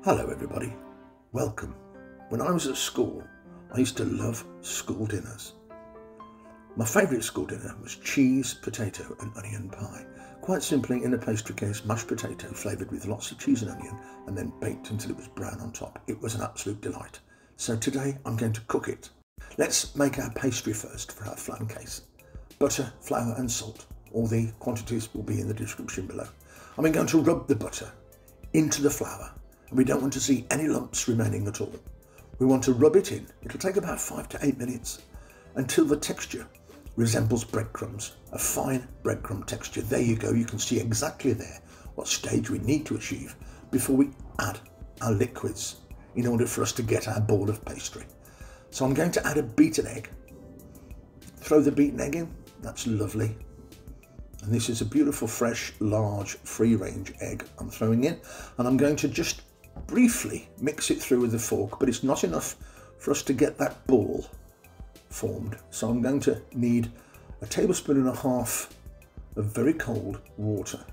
Hello everybody, welcome. When I was at school, I used to love school dinners. My favourite school dinner was cheese, potato and onion pie. Quite simply, in a pastry case, mashed potato flavoured with lots of cheese and onion and then baked until it was brown on top. It was an absolute delight. So today I'm going to cook it. Let's make our pastry first for our flan case. Butter, flour and salt. All the quantities will be in the description below. I'm going to rub the butter into the flour. And we don't want to see any lumps remaining at all. We want to rub it in. It'll take about 5 to 8 minutes until the texture resembles breadcrumbs, a fine breadcrumb texture. There you go, you can see exactly there what stage we need to achieve before we add our liquids in order for us to get our ball of pastry. So I'm going to add a beaten egg. Throw the beaten egg in, that's lovely. And this is a beautiful, fresh, large, free-range egg I'm throwing in. And I'm going to just briefly mix it through with a fork, but it's not enough for us to get that ball formed. So I'm going to need a tablespoon and a half of very cold water.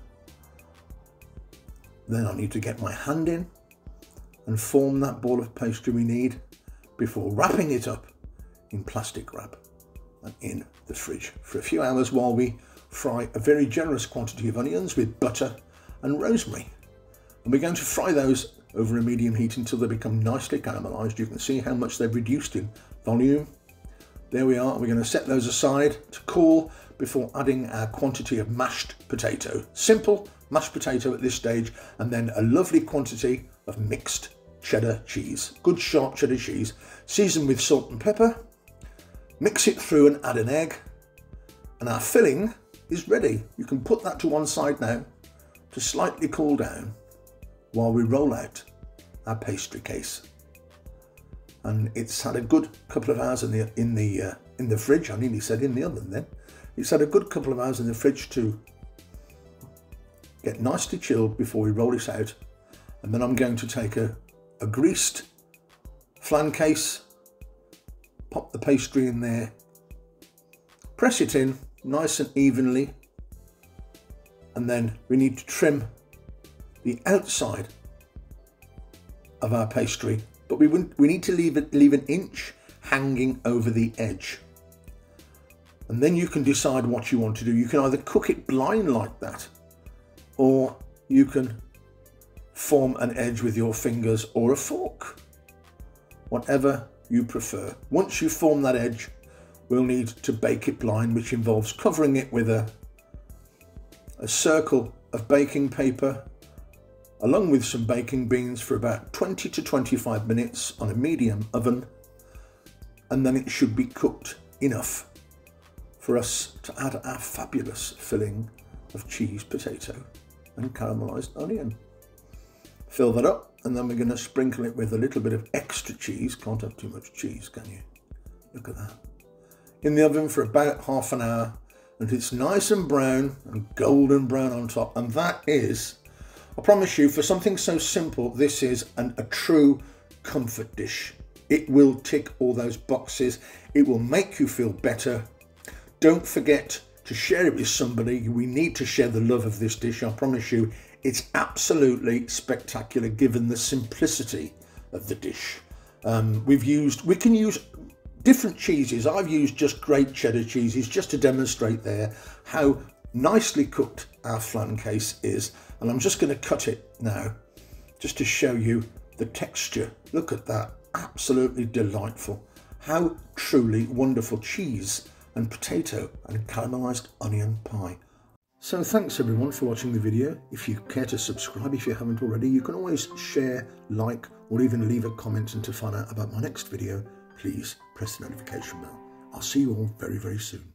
Then I need to get my hand in and form that ball of pastry we need before wrapping it up in plastic wrap and in the fridge for a few hours while we fry a very generous quantity of onions with butter and rosemary. And we're going to fry those over a medium heat until they become nicely caramelized. You can see how much they've reduced in volume. There we are. We're going to set those aside to cool before adding our quantity of mashed potato. Simple mashed potato at this stage, and then a lovely quantity of mixed cheddar cheese. Good sharp cheddar cheese, seasoned with salt and pepper. Mix it through and add an egg. And our filling is ready. You can put that to one side now to slightly cool down while we roll out our pastry case. And it's had a good couple of hours in the fridge. I nearly said in the oven then. It's had a good couple of hours in the fridge to get nicely chilled before we roll it out. And then I'm going to take a greased flan case, pop the pastry in there, press it in nice and evenly, and then we need to trim the outside of our pastry, but we need to leave an inch hanging over the edge. And then you can decide what you want to do. You can either cook it blind like that, or you can form an edge with your fingers or a fork, whatever you prefer. Once you form that edge, we'll need to bake it blind, which involves covering it with a circle of baking paper along with some baking beans for about 20 to 25 minutes on a medium oven, and then it should be cooked enough for us to add our fabulous filling of cheese, potato and caramelized onion. Fill that up, and then we're going to sprinkle it with a little bit of extra cheese. Can't have too much cheese, can you? Look at that. In the oven for about half an hour, and it's nice and brown and golden brown on top. And that is, I promise you, for something so simple, this is a true comfort dish. It will tick all those boxes. It will make you feel better. Don't forget to share it with somebody. We need to share the love of this dish. I promise you, it's absolutely spectacular given the simplicity of the dish. We can use different cheeses. I've used just great cheddar cheeses just to demonstrate there how nicely cooked our flan case is. And I'm just going to cut it now just to show you the texture. Look at that, absolutely delightful. How truly wonderful cheese and potato and caramelized onion pie. So thanks everyone for watching the video. If you care to subscribe, if you haven't already, you can always share, like, or even leave a comment. And to find out about my next video, please press the notification bell. I'll see you all very, very soon.